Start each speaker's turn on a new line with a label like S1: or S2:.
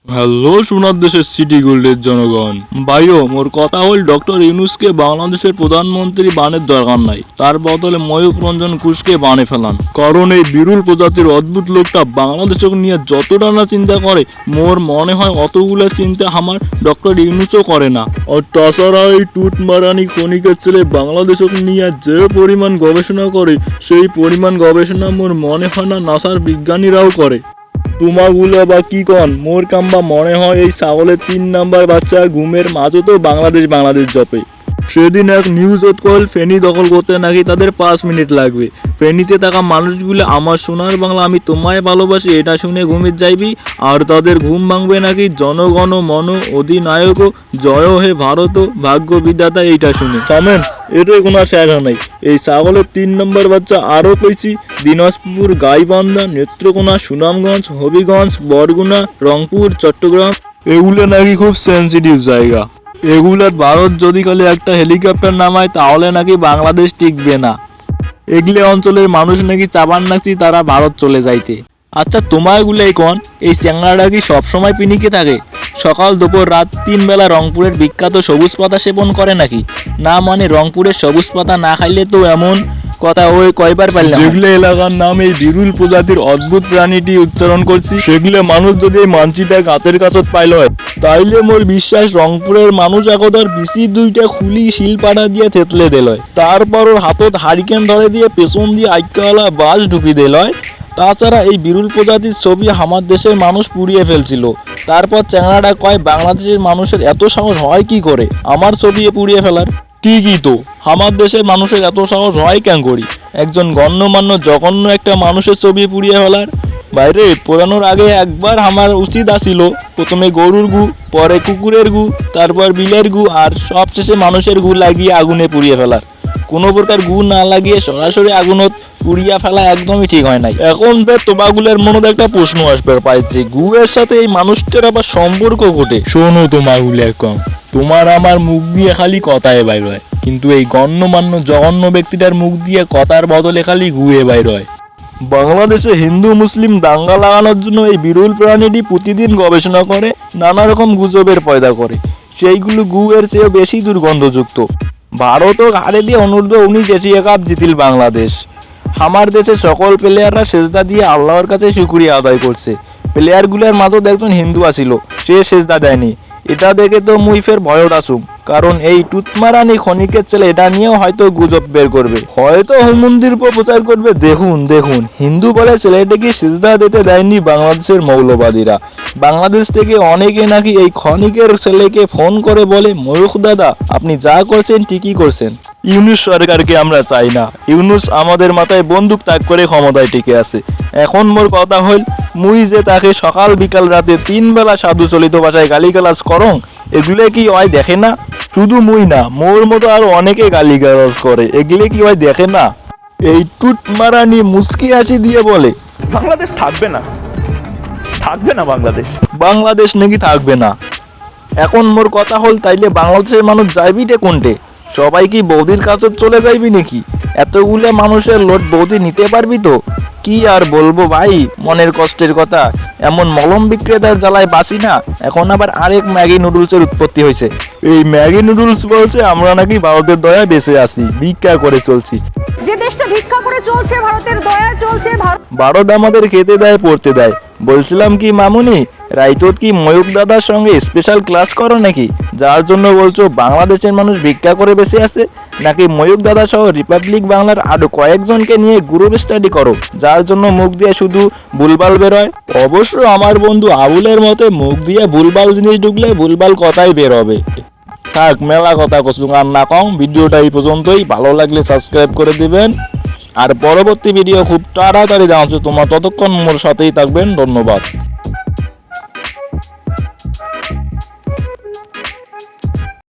S1: Hello সোনার দেশের city গোল্ডের জনগণ ভাইও মোর কথা হল ডক্টর ইউনূসকে বাংলাদেশের প্রধানমন্ত্রী বানের দরকার নাই, তার বদলে ময়ূক রঞ্জন ঘোষকে বানে ফেলান। কারণ এই বিরল প্রজাতির অদ্ভুত লোকটা বাংলাদেশকে নিয়ে যতটা না চিন্তা করে মোর মনে হয় অতগুলো চিন্তা আমার ডক্টর ইউনূসও করে না। আর তাছাড়া এই টুট মারানি খনিকের ছেলে বাংলাদেশকে নিয়ে যে পরিমাণ গবেষণা করে সেই পরিমাণ গবেষণা মোর মনে হয় না নাসার বিজ্ঞানীরাও করে। তোমাগুলো বা কি কন, মোর কাম্বা মনে হয় এই ছাগলের 3 নাম্বার বাচ্চা ঘুমের মাঝেও বাংলাদেশ জপে। সেদিন এক নিউজ কল ফেনী দখল করতে নাকি তাদের 5 মিনিট লাগবে। ফেনীতে থাকা মানুষগুলো আমার সোনার বাংলা আমি তোমায় ভালোবাসি এটা শুনে ঘুমিয়ে যাইবি, আর তাদের ঘুম ভাঙবে নাকি জনগণ মন অধিনায়ক জয় হে ভারত ভাগ্য বিধাতা এইটা শুনে। থামেন, এটাই কোনো শেষ নাই। এই ছাগলের 3 নম্বর বাচ্চা আরও কইছি দিনাজপুর, গাইবান্ধা, নেত্রকোনা, সুনামগঞ্জ, হবিগঞ্জ, বরগুনা, রংপুর, চট্টগ্রাম এগুলো নাকি খুব সেন্সিটিভ জায়গা। এগুলার ভারত যদি কালে একটা হেলিকপ্টার নামায় তাহলে নাকি বাংলাদেশ টিকবে না। এগুলো অঞ্চলের মানুষ নাকি চাবান নাকি তারা ভারত চলে যাইতে। আচ্ছা তোমারগুলাই কন, এই চ্যাংড়াটা কি সবসময় পিনিকে থাকে? সকাল দুপুর রাত 3 বেলা রংপুরের বিখ্যাত সবুজ পাতা সেবন করে নাকি? না মানে রংপুরের সবুজ পাতা না খাইলে তো এমন কথা ওই কয়বার পারলাম। যেগুলো এলাকার নাম এই বিরল প্রজাতির অদ্ভুত প্রাণীটি উচ্চারণ করছি সেগুলো মানুষ যদি এই মানচিটা গাতের কাছত পাইল হয় তাইলে মোর বিশ্বাস রংপুরের মানুষ একদার বিসি 2টা খুলি শিলপাটা দিয়ে থেতলে দিল হয়, তারপর ওর হাতত হারিকেন ধরে দিয়ে পেছন দিয়ে আইকাওয়ালা বাস ঢুকি দিল হয়। তাছাড়া এই বিরল প্রজাতির ছবি আমার দেশের মানুষ পুড়িয়ে ফেলছিল। তারপর চ্যাংড়াটা কয় বাংলাদেশের মানুষের এত সাহস হয় কি করে আমার ছবি পুড়িয়ে ফেলার। ঠিকই তো, আমার দেশের মানুষের এত সাহস হয় কেন করি একজন গণ্যমান্য জঘন্য একটা মানুষের ছবি পুড়িয়ে ফেলার। বাইরে পোড়ানোর আগে একবার আমার উচিত আসিল প্রথমে গরুর গু, পরে কুকুরের গু, তারপর বিলের গু, আর সবশেষে মানুষের গু লাগিয়ে আগুনে পুড়িয়ে ফেলার। কোনো প্রকার গু না লাগিয়ে সরাসরি আগুনত পুড়িয়া ফেলা একদমই ঠিক হয় নাই। এখন তোমাগুলোর মনে একটা প্রশ্ন আসবে পাইছে, গুয়ের সাথে এই মানুষটার আবার সম্পর্ক ঘটে। শোনো তোমাগুলো কম, তোমার আমার মুখ দিয়ে খালি কথায় বাইর হয়, কিন্তু এই গণ্যমান্য জঘন্য ব্যক্তিটার মুখ দিয়ে কথার বদলে খালি গুয়ে বাইর হয়। বাংলাদেশে হিন্দু মুসলিম দাঙ্গা লাগানোর জন্য এই বিরল প্রাণীটি প্রতিদিন গবেষণা করে নানা রকম গুজবের পয়দা করে, সেইগুলো গুয়ের চেয়ে বেশি দুর্গন্ধযুক্ত। ভারতও হারে দিয়ে অনূর্ধ্ব-19 এশিয়া কাপ জিতিল বাংলাদেশ। আমার দেশের সকল প্লেয়াররা সেজদা দিয়ে আল্লাহর কাছে শুকরিয়া আদায় করছে। প্লেয়ারগুলোর মাঝে একজন হিন্দু আছিল, সে সেজদা দেয়নি। এটা দেখে তো মুই ফের ভয়ত আসুম, কারণ এই টুতমারানি খনিকের ছেলে এটা নিয়েও হয়তো গুজব বের করবে, হয়তো হুমন্দির উপর প্রচার করবে। দেখুন হিন্দু বলে ছেলেটাকে সেজদা দিতে দেয়নি বাংলাদেশের মৌলবাদীরা। বাংলাদেশ থেকে অনেকে নাকি এই খনিকের ছেলেকে ফোন করে বলে ময়ূখ দাদা আপনি যা করছেন ঠিকই করছেন। ইউনূস সরকারকে আমরা চাই না, ইউনূস আমাদের মাথায় বন্দুক তাক করে ক্ষমতায় টিকে আছে। এখন মোর কথা হল মুই যে তাকে সকাল বিকাল রাতে 3 বেলা সাধু চলিত ভাষায় গালিগালাজ করং এগুলো কি ওই দেখে না? শুধু মুই না, মোর মতো আরো অনেকে গালিগালাজ করে, এগুলো কি ওই দেখে না? এই টুট মারানি মুস্কি হাসি দিয়ে বলে
S2: বাংলাদেশ থাকবে না
S1: বাংলাদেশ নাকি থাকবে না। এখন মোর কথা হল তাইলে বাংলাদেশের মানুষ যাইবিটে কোনটে? সবাই কি বৌদির কাছে চলে যাইবি নাকি? এতগুলো মানুষের লোড বৌদি নিতে পারবি তো? কি আর বলবো ভাই, মনের কষ্টের কথা। এমন মলম বিক্রেতার জ্বালায় বাঁচি না, এখন আবার আরেক ম্যাগি নুডলসের উৎপত্তি হয়েছে। এই ম্যাগি নুডলস বলছে আমরা নাকি ভারতের দয়ায় বেঁচে আছি, ভিক্ষা করে চলছি।
S3: যে দেশটা ভিক্ষা করে চলছে ভারতের দয়া চলছে।
S1: ভারত আমাদের খেতে দেয় পড়তে দেয়। বলছিলাম কি মামুনি, রাইতত কি ময়ূক দাদার সঙ্গে স্পেশাল ক্লাস করো নাকি, যার জন্য বলছো বাংলাদেশের মানুষ ভিক্ষা করে বেঁচে আছে? নাকি ময়ূক দাদা সহ রিপাবলিক বাংলার আরো কয়েকজনকে নিয়ে গ্রুপ স্টাডি করো, যার জন্য মুখ দিয়ে শুধু ভুলভাল বেরোয়? অবশ্য আমার বন্ধু আবুলের মতে মুখ দিয়ে ভুলভাল জিনিস ঢুকলে ভুলভাল কথাই বের হবে। থাক, মেলা কথা কসুং আর না কম। ভিডিওটা এই পর্যন্তই, ভালো লাগলে সাবস্ক্রাইব করে দিবেন, আর পরবর্তী ভিডিও খুব তাড়াতাড়ি জানাচ্ছি তোমার, ততক্ষণ মোর সাথেই থাকবেন। ধন্যবাদ।